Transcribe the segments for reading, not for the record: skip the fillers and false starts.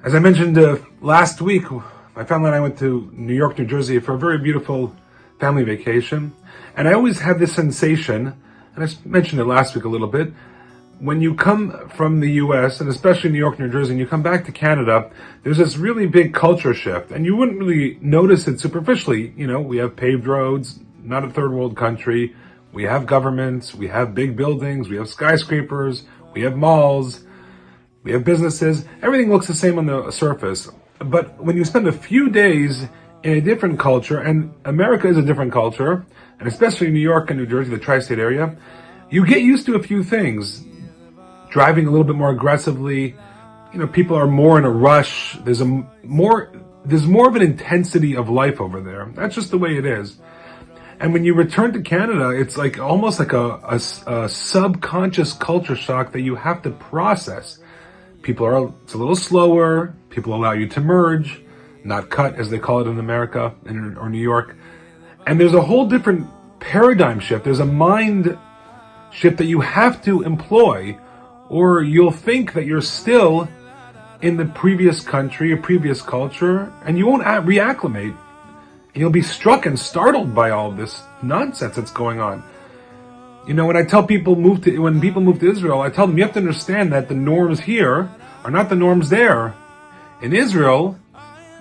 As I mentioned last week, my family and I went to New York, New Jersey for a very beautiful family vacation. And I always had this sensation, and I mentioned it last week a little bit, when you come from the US, and especially New York, New Jersey, and you come back to Canada, there's this really big culture shift. And you wouldn't really notice it superficially. You know, we have paved roads, not a third world country. We have governments, we have big buildings, we have skyscrapers, we have malls, we have businesses. Everything looks the same on the surface. But when you spend a few days in a different culture, and America is a different culture, and especially New York and New Jersey, the tri-state area, you get used to a few things. Driving a little bit more aggressively, people are more in a rush. There's more of an intensity of life over there. That's just the way it is. And when you return to Canada, it's like almost like a subconscious culture shock that you have to process. It's a little slower. People allow you to merge, not cut as they call it in America or New York. And there's a whole different paradigm shift. There's a mind shift that you have to employ, or you'll think that you're still in the previous country or previous culture, and you won't reacclimate. You'll be struck and startled by all this nonsense that's going on. When people move to Israel, I tell them you have to understand that the norms here are not the norms there. In Israel,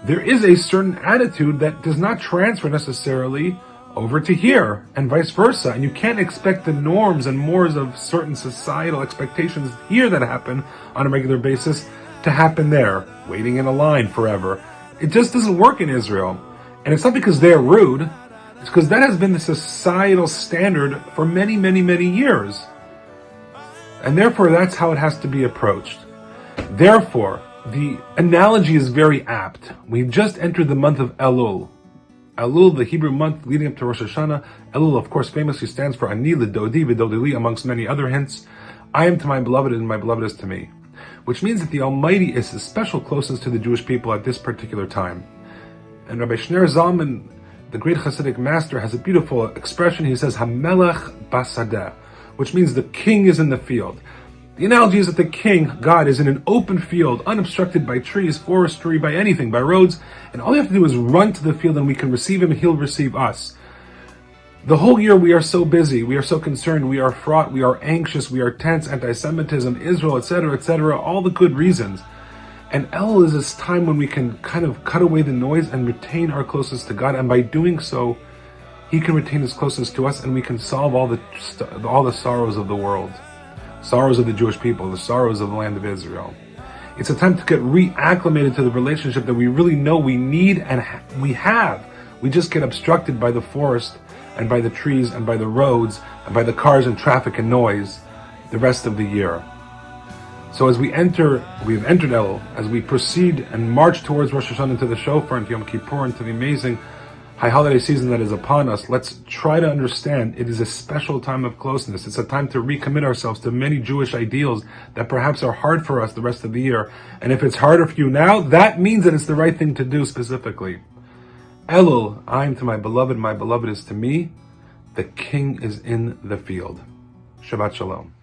there is a certain attitude that does not transfer necessarily over to here, and vice versa. And you can't expect the norms and mores of certain societal expectations here that happen on a regular basis to happen there, waiting in a line forever. It just doesn't work in Israel. And it's not because they're rude, it's because that has been the societal standard for many, many, many years. And therefore, that's how it has to be approached. Therefore, the analogy is very apt. We've just entered the month of Elul. Elul, the Hebrew month leading up to Rosh Hashanah. Elul, of course, famously stands for Ani l'Dodi v'Dodi li, amongst many other hints. I am to my beloved and my beloved is to me. Which means that the Almighty is the special closeness to the Jewish people at this particular time. And Rabbi Shner Zalman, the great Hasidic master, has a beautiful expression. He says, HaMelech basadeh, which means the king is in the field. The analogy is that the king, God, is in an open field, unobstructed by trees, forestry, by anything, by roads, and all you have to do is run to the field and we can receive him and he'll receive us. The whole year we are so busy, we are so concerned, we are fraught, we are anxious, we are tense, anti-Semitism, Israel, etc., all the good reasons. And Elul is this time when we can kind of cut away the noise and retain our closeness to God, and by doing so, he can retain his closeness to us, and we can solve all the sorrows of the world. Sorrows of the Jewish people, the sorrows of the land of Israel. It's a time to get reacclimated to the relationship that we really know we need and we have. We just get obstructed by the forest and by the trees and by the roads and by the cars and traffic and noise the rest of the year. So as we've entered Elul, as we proceed and march towards Rosh Hashanah, into the Shofar, into Yom Kippur, into the amazing high holiday season that is upon us, let's try to understand it is a special time of closeness. It's a time to recommit ourselves to many Jewish ideals that perhaps are hard for us the rest of the year. And if it's harder for you now, that means that it's the right thing to do specifically. Elul, I am to my beloved is to me. The king is in the field. Shabbat Shalom.